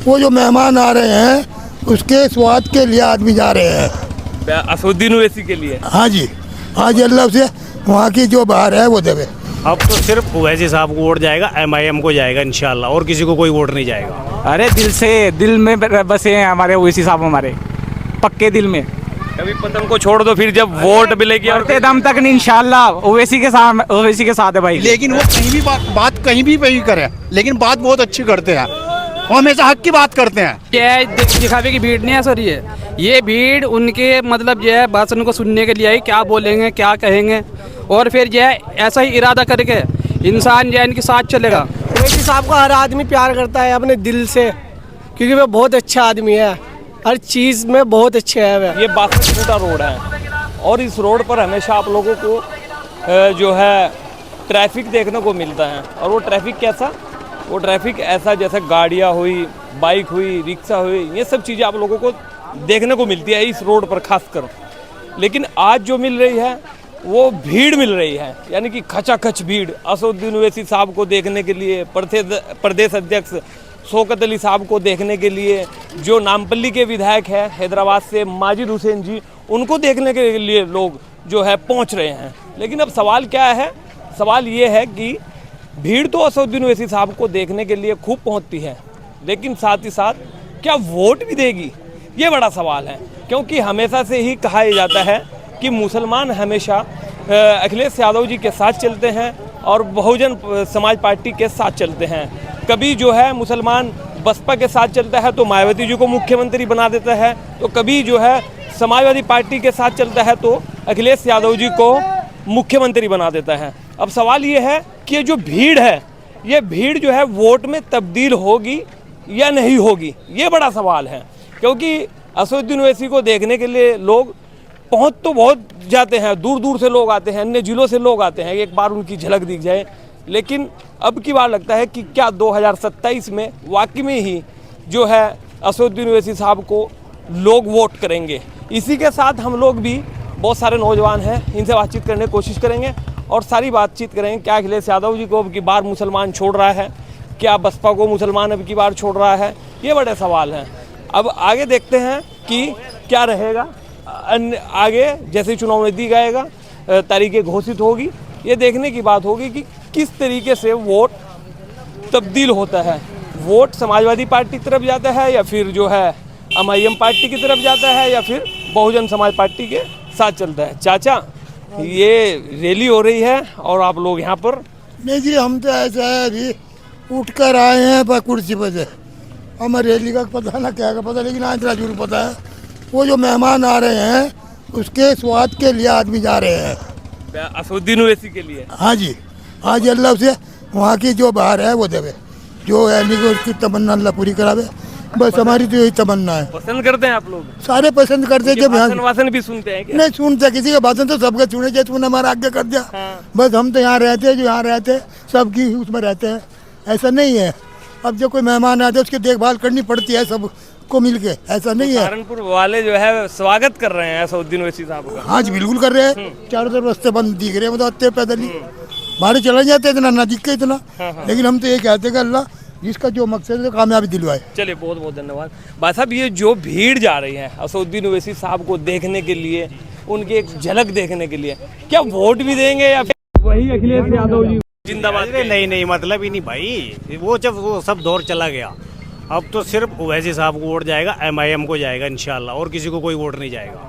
वो जो मेहमान आ रहे हैं उसके स्वाद के लिए आदमी जा रहे हैं असदुद्दीन ओवैसी के लिए। हाँ जी, हाँ जी, अल्लाह से वहाँ की जो बाहर है वो देवे। अब तो सिर्फ ओवैसी साहब को वोट जाएगा, MIM को जाएगा इंशाल्लाह, और किसी को कोई वोट नहीं जाएगा। अरे दिल में बसे हैं हमारे ओवैसी साहब, हमारे पक्के दिल में। कभी पतंग को छोड़ दो, फिर जब वोट मिलेगी और मरते दम तक नहीं इंशाल्लाह ओवैसी के साथ है भाई। लेकिन वो कहीं भी बात कहीं भी वही करे, लेकिन बात बहुत अच्छी करते हैं, वो हमेशा हक की बात करते हैं। क्या दिखावे की भीड़ नहीं है सर, ये भीड़ उनके मतलब जो है भाषण को सुनने के लिए आई, क्या बोलेंगे क्या कहेंगे, और फिर जो है ऐसा ही इरादा करके इंसान जो है इनके साथ चलेगा। ओवैसी साहब को हर आदमी प्यार करता है अपने दिल से, क्योंकि वो बहुत अच्छा आदमी है, हर चीज़ में बहुत अच्छे है वे। ये बासठ रोड है और इस रोड पर हमेशा आप लोगों को जो है ट्रैफिक देखने को मिलता है। और वो ट्रैफिक कैसा, वो ट्रैफिक ऐसा जैसे गाड़ियाँ हुई, बाइक हुई, रिक्शा हुई, ये सब चीज़ें आप लोगों को देखने को मिलती है इस रोड पर खासकर। लेकिन आज जो मिल रही है वो भीड़ मिल रही है, यानी कि खचाखच भीड़ असदुद्दीन ओवैसी साहब को देखने के लिए, प्रदेश अध्यक्ष शौकत अली साहब को देखने के लिए, जो नामपल्ली के विधायक हैं हैदराबाद से माजिद हुसैन जी, उनको देखने के लिए लोग जो है पहुंच रहे हैं। लेकिन अब सवाल क्या है, सवाल ये है कि भीड़ तो असदुद्दीन ओवैसी साहब को देखने के लिए खूब पहुंचती है, लेकिन साथ ही साथ क्या वोट भी देगी, ये बड़ा सवाल है। क्योंकि हमेशा से ही कहा जाता है कि मुसलमान हमेशा अखिलेश यादव जी के साथ चलते हैं और बहुजन समाज पार्टी के साथ चलते हैं। कभी जो है मुसलमान बसपा के साथ चलता है तो मायावती जी को मुख्यमंत्री बना देता है, तो कभी जो है समाजवादी पार्टी के साथ चलता है तो अखिलेश यादव जी को मुख्यमंत्री बना देता है। अब सवाल ये है कि ये जो भीड़ है, ये भीड़ जो है वोट में तब्दील होगी या नहीं होगी, ये बड़ा सवाल है। क्योंकि असदुद्दीन ओवैसी को देखने के लिए लोग पहुंच तो बहुत जाते हैं, दूर दूर से लोग आते हैं, अन्य जिलों से लोग आते हैं, एक बार उनकी झलक दिख जाए। लेकिन अब की बार लगता है कि क्या 2027 में वाकई में ही जो है असदुद्दीन ओवैसी साहब को लोग वोट करेंगे। इसी के साथ हम लोग भी बहुत सारे नौजवान हैं, इनसे बातचीत करने की कोशिश करेंगे और सारी बातचीत करेंगे। क्या अखिलेश यादव जी को अब की बार मुसलमान छोड़ रहा है, क्या बसपा को मुसलमान अब की बार छोड़ रहा है, ये बड़े सवाल हैं। अब आगे देखते हैं कि क्या रहेगा आगे, जैसे चुनाव नज़दीक आएगा, तारीखें घोषित होगी, ये देखने की बात होगी कि किस तरीके से वोट तब्दील होता है। वोट समाजवादी पार्टी की तरफ जाता है या फिर जो है MIM पार्टी की तरफ जाता है या फिर बहुजन समाज पार्टी के साथ चलता है। चाचा, ये रैली हो रही है और आप लोग यहाँ पर? नहीं जी, हम तो ऐसा है अभी उठ कर आए हैं पर कुर्सी पर से, हमें रैली का पता ना क्या का पता, लेकिन आज इतना जरूर पता है वो जो मेहमान आ रहे हैं उसके स्वाद के लिए आदमी जा रहे हैं असदुद्दीन ओवैसी के लिए। हाँ जी, हाँ जी, अल्लाह से वहाँ की जो बाहर है वो देवे, जो यानी कि उसकी तमन्ना अल्लाह पूरी करावे, बस हमारी तो यही तमन्ना है। पसंद करते हैं आप लोग? सारे पसंद करते हैं। जब भाषण भी सुनते हैं क्या? नहीं सुनते, किसी का भाषण तो सबका सुने जाए, तूने हमारा आगे कर दिया। हाँ। बस हम तो यहाँ रहते हैं, जो यहाँ रहते हैं सबकी उसमें रहते हैं, ऐसा नहीं है। अब जो कोई मेहमान आते हैं उसकी देखभाल करनी पड़ती है सबको मिल के, ऐसा नहीं है। सहारनपुर वाले जो है स्वागत कर रहे हैं असदुद्दीन ओवैसी साहब का। हाँ जी, बिल्कुल कर रहे हैं। चारों तरफ रास्ते बंद दिख रहे हैं, मतलब पैदल ही बाहर चले जाते इतना ना दिक्कत इतना। लेकिन हम तो ये कहते हैं कि अल्लाह जिसका जो मकसद है कामयाबी दिलवाए। चलिए, बहुत बहुत धन्यवाद भाई साहब। ये जो भीड़ जा रही है असदुद्दीन ओवैसी साहब को देखने के लिए, उनकी एक झलक देखने के लिए, क्या वोट भी देंगे या फिर वही अखिलेश यादव जी जिंदाबाद? नहीं, मतलब ही नहीं भाई, वो जब वो सब दौर चला गया, अब तो सिर्फ ओवैसी साहब को वोट जाएगा, MIM को जाएगा इंशाल्लाह, और किसी को कोई वोट नहीं जाएगा।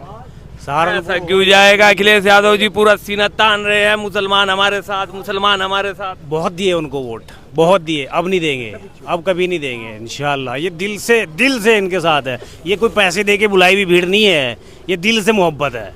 ऐसा क्यों जाएगा? अखिलेश यादव जी पूरा सीना तान रहे हैं, मुसलमान हमारे साथ, मुसलमान हमारे साथ। बहुत दिए उनको वोट, बहुत दिए, अब नहीं देंगे, अब कभी नहीं देंगे इंशाल्लाह। ये दिल से इनके साथ है, ये कोई पैसे दे के बुलाई हुई भीड़ नहीं है, ये दिल से मोहब्बत है,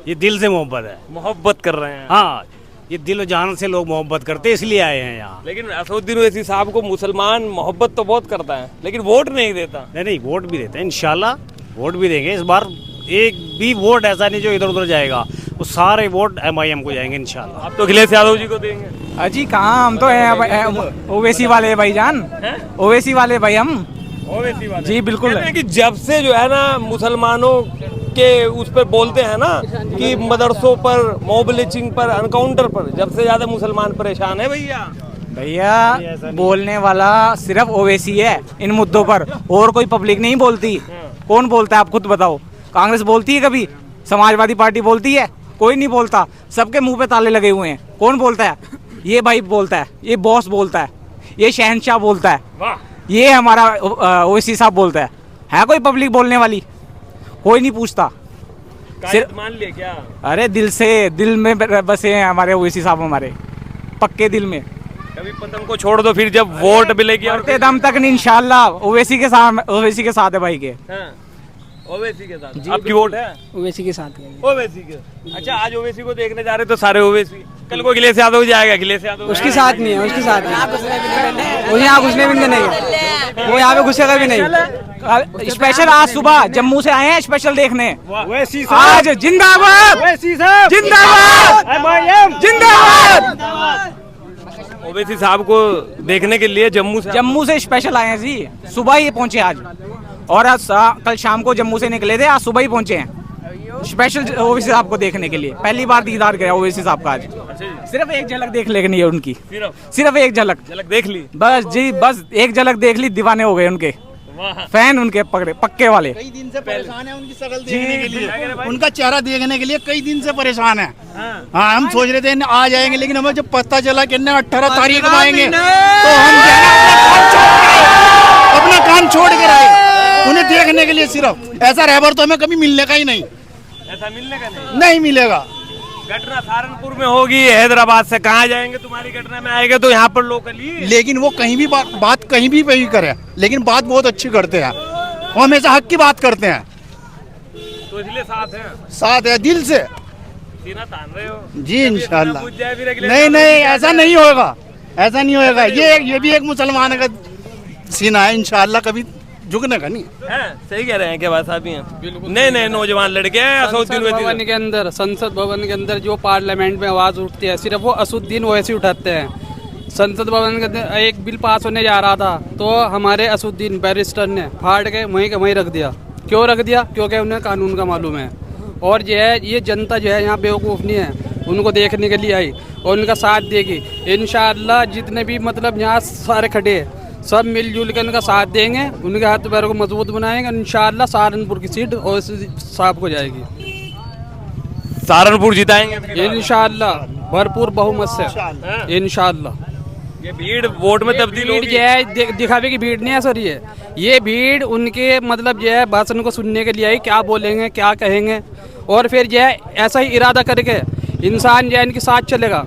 ये दिल से मोहब्बत है, मोहब्बत कर रहे हैं। हाँ, ये दिल जान से लोग मोहब्बत करते इसलिए आए हैं यहाँ। लेकिन असदुद्दीन ओवैसी साहब को मुसलमान मोहब्बत तो बहुत करता है, लेकिन वोट नहीं देता। नहीं, वोट भी देते हैं इंशाल्लाह, वोट भी देंगे इस बार। एक भी वोट ऐसा नहीं जो इधर उधर जाएगा, वो सारे वोट MIM को जाएंगे इंशाल्लाह। आप तो अखिलेश यादव जी को देंगे? अजी कहाँ, हम तो हैं ओवैसी वाले भाईजान, ओवैसी वाले भाई हम। ओवैसी वाले? जी बिल्कुल। कि जब से जो है ना मुसलमानों के उस पर बोलते हैं ना कि मदरसों पर, मॉब लिंचिंग पर, एनकाउंटर पर, जब से ज्यादा मुसलमान परेशान है भैया। भैया बोलने वाला सिर्फ ओवैसी है इन मुद्दों पर, और कोई पब्लिक नहीं बोलती। कौन बोलता है आप खुद बताओ? कांग्रेस बोलती है कभी? समाजवादी पार्टी बोलती है? कोई नहीं बोलता, सबके मुंह पे ताले लगे हुए हैं। कौन बोलता है? ये भाई बोलता है, ये बॉस बोलता है, ये शहनशाह बोलता है, ये हमारा ओवैसी साहब बोलता है कोई पब्लिक बोलने वाली? कोई नहीं पूछता। कायद मान लिया क्या? अरे दिल से, दिल में बसे हैं हमारे ओवैसी साहब, हमारे पक्के दिल में। कभी पतंग को छोड़ दो, फिर जब वोट मिलेगी और मरते दम तक नहीं, इंशाल्लाह ओवैसी के साथ है भाई के। हाँ, ओवैसी के साथ आपकी वोट है? ओवैसी के साथ ओवैसी के। अच्छा, आज ओवैसी को देखने जा रहे तो सारे ओवैसी, कल को अखिलेश यादव जाएगा, अखिलेश यादव उसके साथ नहीं है, उसके साथ नहीं। वो यहाँ घुसने भी नहीं, वो यहाँ पे घुसेगा भी नहीं। स्पेशल आज सुबह जम्मू से आए हैं स्पेशल देखने। आज जिंदाबाद जिंदाबाद जिंदाबाद। ओवैसी साहब को देखने के लिए जम्मू से स्पेशल आए हैं जी, सुबह ही पहुंचे आज, और आज कल शाम को जम्मू से निकले थे, आज सुबह ही पहुंचे हैं स्पेशल ओवैसी साहब को देखने के लिए। पहली बार दीदार किया ओवैसी साहब का आज। सिर्फ एक झलक देख लेनी है उनकी, सिर्फ एक झलक देख ली बस जी, बस एक झलक देख ली, दीवाने हो गए उनके फैन, उनके पक्के वाले। कई दिन से परेशान है उनकी शक्ल देखने के लिए, उनका चेहरा देखने के लिए कई दिन से परेशान है। हाँ, हम सोच रहे थे आ जाएंगे, लेकिन हमें जब पता चला कि 18 तारीख को आएंगे तो हम अपना काम छोड़ कर आए उन्हें देखने के लिए। सिर्फ ऐसा रहबर तो हमें कभी मिलने का ही नहीं, ऐसा मिलने का नहीं मिलेगा। घटना सहारनपुर में होगी, हैदराबाद से कहाँ जाएंगे? तुम्हारी घटना में आएगा तो यहाँ पर लोकली। लेकिन वो कहीं भी बात कहीं भी करे, लेकिन बात बहुत अच्छी करते हैं, वो हमेशा हक की बात करते हैं। तो इसलिए साथ है दिल से। सीना तान रहे हो जी इंशाल्लाह। बुझ जाए फिर अगले नहीं नहीं, ऐसा नहीं होगा, ऐसा नहीं होगा। ये भी एक मुसलमान का सीना है, इंशाल्लाह कभी झुकने का नहीं है। सही कह रहे हैं क्या बात साहब? नए नए नौजवान लड़के हैं असदुद्दीन भवन के अंदर, संसद भवन के अंदर जो पार्लियामेंट में आवाज उठती है, सिर्फ वो असदुद्दीन ओवैसी उठाते हैं। संसद भवन के अंदर एक बिल पास होने जा रहा था, तो हमारे असदुद्दीन बैरिस्टर ने फाड़ के वहीं रख दिया। क्यों रख दिया? क्योंकि उन्हें कानून का मालूम है। और जो है ये जनता जो है यहाँ बेवकूफ़ नहीं है, उनको देखने के लिए आई और उनका साथ देगी। इंशाअल्लाह जितने भी मतलब यहाँ सारे खड़े हैं, सब मिलजुल के उनका साथ देंगे, उनके हाथ पैरों को मजबूत बनाएंगे। इंशाअल्लाह सहारनपुर की सीट ओवैसी साहब को जाएगी। सहारनपुर जिताएंगे इंशाअल्लाह, भरपूर बहुमत से इंशाअल्लाह। ये भीड़ वोट में तब्दील भीड़ जो है दिखावे की भीड़ नहीं है सर, ये भीड़ उनके मतलब जो है भाषण को सुनने के लिए आई, क्या बोलेंगे क्या कहेंगे, और फिर जो है ऐसा ही इरादा करके इंसान जो है इनके साथ चलेगा,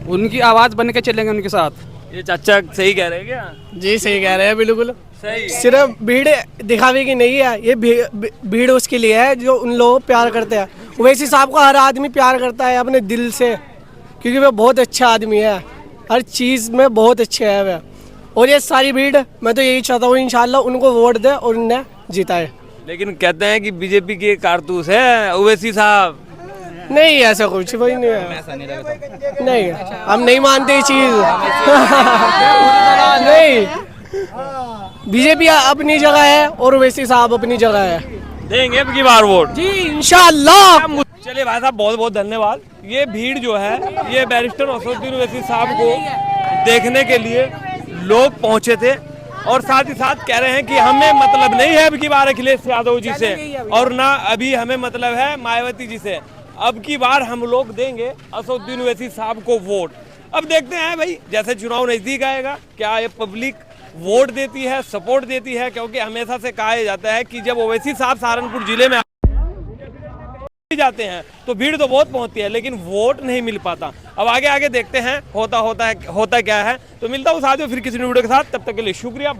उनकी आवाज़ बन के चलेंगे उनके साथ। ये चाचा सही कह रहे हैं क्या? जी सही कह रहे हैं, बिल्कुल सही। सिर्फ भीड़ दिखावे की नहीं है, ये भीड़ उसके लिए है जो उन लोगों को प्यार करते हैं। ओवैसी साहब को हर आदमी प्यार करता है अपने दिल से, क्योंकि वह बहुत अच्छा आदमी है, हर चीज़ में बहुत अच्छे है वह। और ये सारी भीड़, मैं तो यही चाहता हूँ इंशाल्लाह उनको वोट दे और उन्हें जिताए। लेकिन कहते हैं कि बीजेपी की कारतूस है ओवैसी साहब। नहीं ऐसा कुछ भाई नहीं है, नहीं हम नहीं मानते ये चीज़। नहीं, बीजेपी अपनी जगह है और ओवैसी साहब अपनी जगह है। देंगे अब की बार वोट जी इंशाल्लाह। चलिए भाई साहब, बहुत बहुत धन्यवाद। ये भीड़ जो है, ये बैरिस्टर असदुद्दीन ओवैसी साहब को देखने के लिए लोग पहुंचे थे, और साथ ही साथ कह रहे हैं कि हमें मतलब नहीं है अब की बार अखिलेश यादव जी से, और ना अभी हमें मतलब है मायावती जी से। अब की बार हम लोग देंगे असदुद्दीन ओवैसी साहब को वोट। अब देखते हैं भाई, जैसे चुनाव नजदीक आएगा, क्या ये पब्लिक वोट देती है, सपोर्ट देती है, क्योंकि हमेशा से कहा जाता है कि जब ओवैसी साहब सहारनपुर जिले में जाते हैं तो भीड़ तो बहुत पहुंचती है, लेकिन वोट नहीं मिल पाता। अब आगे आगे देखते हैं होता क्या है। तो मिलता हूँ साथियों फिर किसी वीडियो के साथ, तब तक के लिए शुक्रिया।